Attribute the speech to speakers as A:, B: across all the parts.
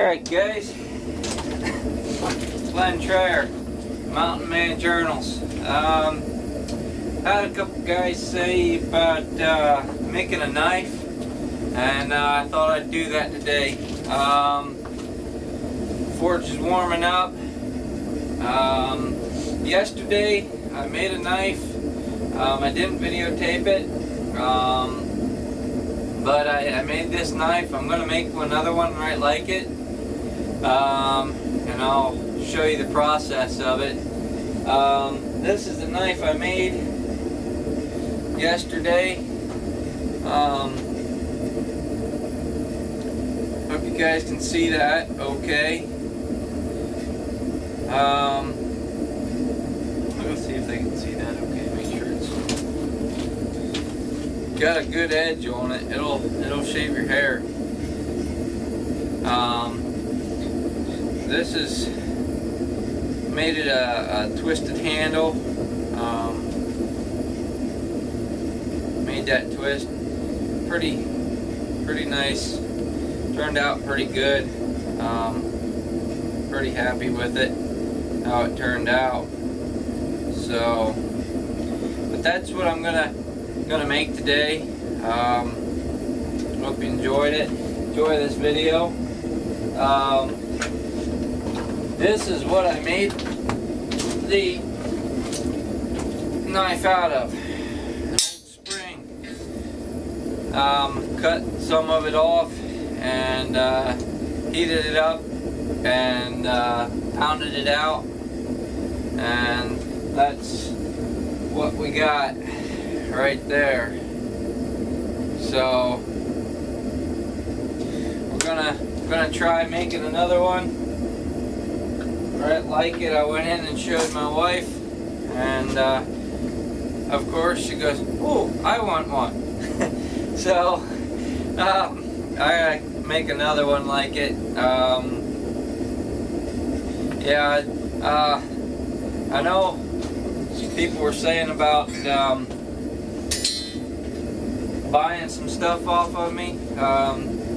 A: Alright guys, Glen Trayer, Mountain Man Journals. Had a couple guys say about making a knife, and I thought I'd do that today. Forge is warming up. Yesterday I made a knife. I didn't videotape it, but I made this knife. I'm going to make another one right like it, and I'll show you the process of it. This is the knife I made yesterday. Hope you guys can see that okay. Let's see if they can see that okay. Make sure it's got a good edge on it. It'll shave your hair. This is made it a twisted handle. Made that twist pretty nice. Turned out pretty good. Pretty happy with it, how it turned out. So, but that's what I'm gonna make today. Hope you enjoyed it. Enjoy this video. This is what I made the knife out of. An old spring. Cut some of it off and heated it up and pounded it out, and that's what we got right there. So we're gonna try making another one right like it. I went in and showed my wife, and of course she goes, "Oh, I want one." So I make another one like it. Yeah, I know people were saying about buying some stuff off of me. A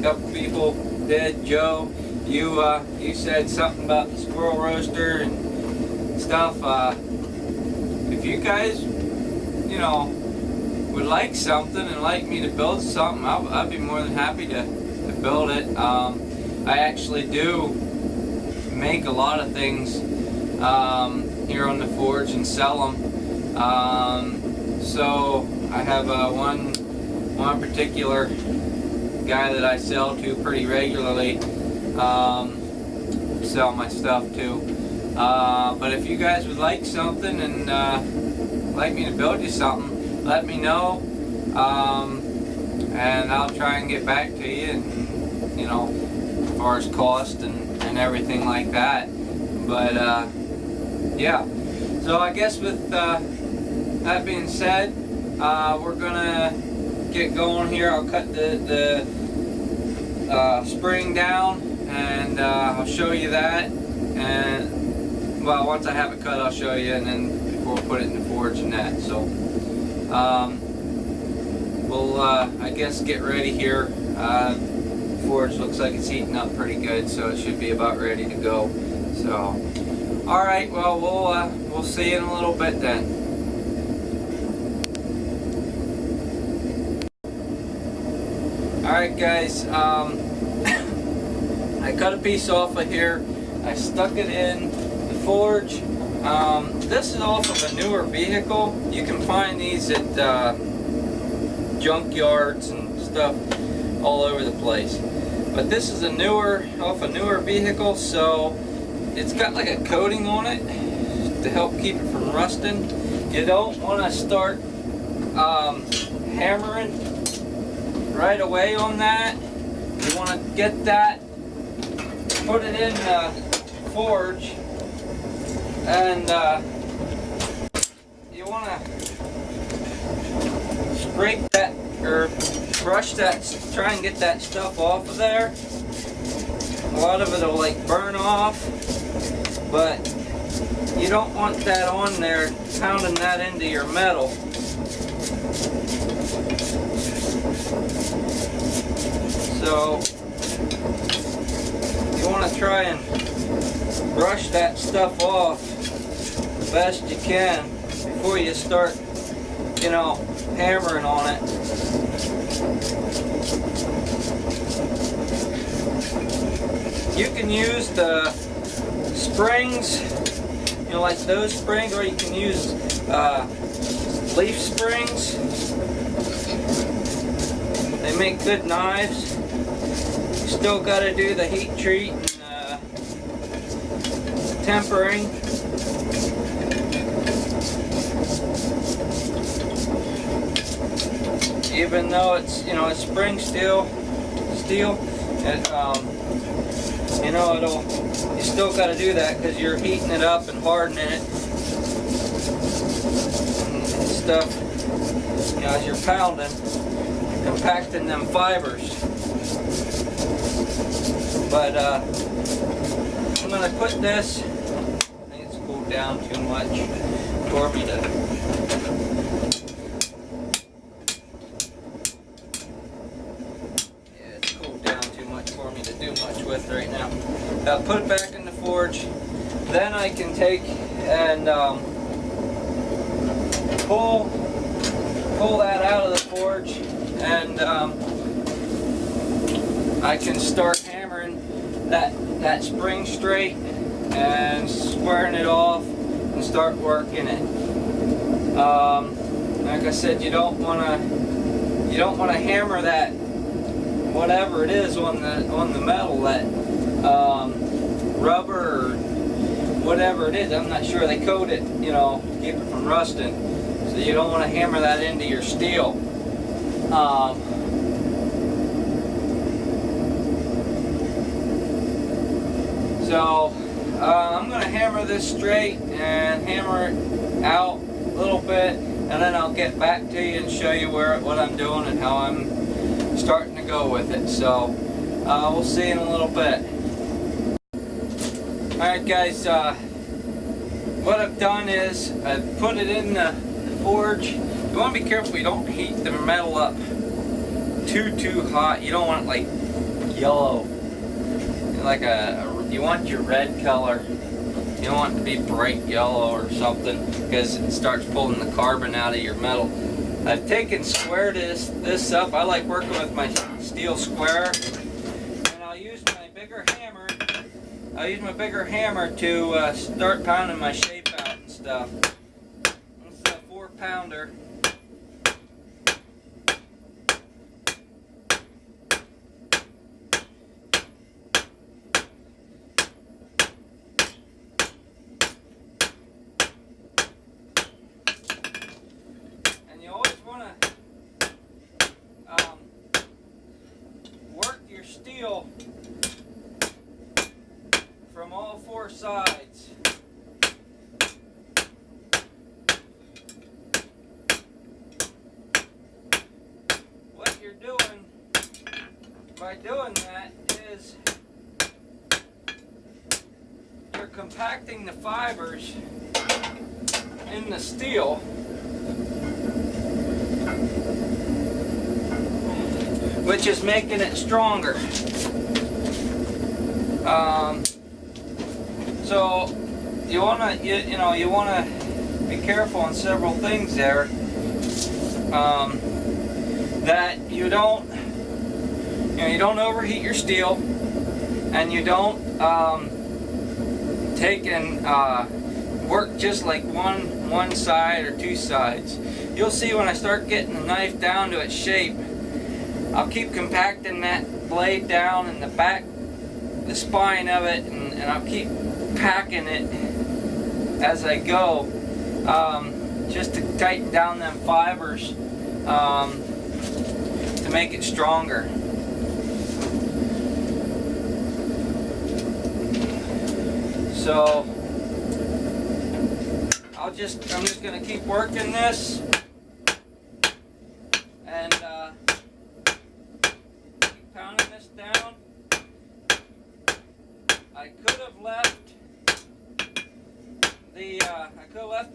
A: couple people did. Joe, you said something about the squirrel roaster and stuff. If you guys, would like something and like me to build something, I'd be more than happy to build it. I actually do make a lot of things here on the forge and sell them. So I have one particular guy that I sell to pretty regularly, sell my stuff to. But if you guys would like something and like me to build you something, let me know, and I'll try and get back to you, and as far as cost and everything like that. But yeah, so I guess with that being said, we're gonna get going here. I'll cut the spring down, and I'll show you that, and well, once I have it cut I'll show you, and then before we put it in the forge and that. So we'll I guess get ready here. Forge looks like it's heating up pretty good, so it should be about ready to go. So alright, well we'll see you in a little bit then. Alright guys, I cut a piece off of here. I stuck it in the forge. This is off of a newer vehicle. You can find these at junkyards and stuff all over the place. But this is off a newer vehicle, so it's got like a coating on it to help keep it from rusting. You don't want to start hammering right away on that. You want to get that, put it in the forge, and you want to scrape that or brush that, try and get that stuff off of there. A lot of it will like burn off, but you don't want that on there, pounding that into your metal. So you want to try and brush that stuff off the best you can before you start, you know, hammering on it. You can use the springs, you know, like those springs, or you can use leaf springs. They make good knives. You still got to do the heat treat and tempering. Even though it's, you know, it's spring steel, it, you know, you still got to do that because you're heating it up and hardening it and stuff, you know, as you're pounding, compacting them fibers. But I'm going to put this, I think it's cooled down too much for me to, do much with right now. I'll put it back in the forge. Then I can take and pull that out of the forge, and I can start hammering that spring straight and squaring it off and start working it. Like I said, you don't want to hammer that whatever it is on the metal, that rubber or whatever it is. I'm not sure, they coat it, you know, keep it from rusting, so you don't want to hammer that into your steel. So I'm going to hammer this straight and hammer it out a little bit, and then I'll get back to you and show you what I'm doing and how I'm starting to go with it. So we'll see in a little bit. Alright guys, what I've done is I've put it in the forge. You want to be careful you don't heat the metal up too hot. You don't want it like yellow, like you want your red color. You don't want it to be bright yellow or something, because it starts pulling the carbon out of your metal. I've taken square this up. I like working with my steel square, and I'll use my bigger hammer. I'll use my bigger hammer to start pounding my shape out and stuff. This is a 4-pounder. Steel from all 4 sides. What you're doing by doing that is you're compacting the fibers in the steel, which is making it stronger. So you wanna you wanna be careful on several things there. That you don't overheat your steel, and you don't take and work just like one side or 2 sides. You'll see when I start getting the knife down to its shape, I'll keep compacting that blade down in the back, the spine of it, and I'll keep packing it as I go, just to tighten down them fibers, to make it stronger. So I'm just going to keep working this, and keep pounding this down. I could have left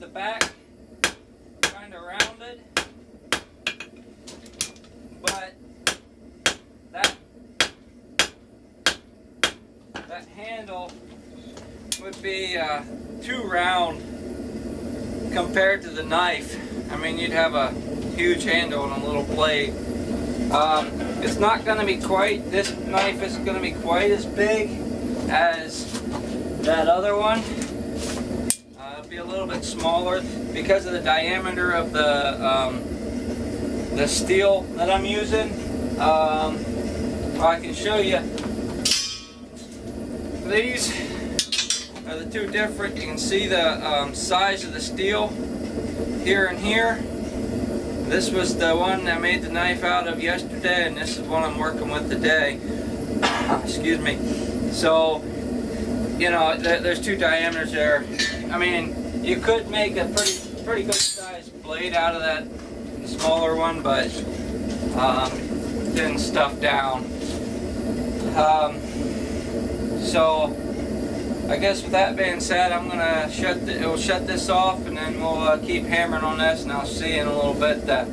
A: the back kind of rounded, but that handle would be too round compared to the knife. I mean, you'd have a huge handle and a little blade. It's not going to be quite, this knife isn't going to be quite as big as that other one. It'll be a little bit smaller because of the diameter of the steel that I'm using. I can show you. These are the two different. You can see the size of the steel here and here. This was the one I made the knife out of yesterday, and this is one I'm working with today. Excuse me. So, you know, there's two diameters there. I mean, you could make a pretty good sized blade out of that smaller one, but didn't stuff down. So I guess with that being said, I'm gonna shut this off, and then we'll keep hammering on this, and I'll see you in a little bit that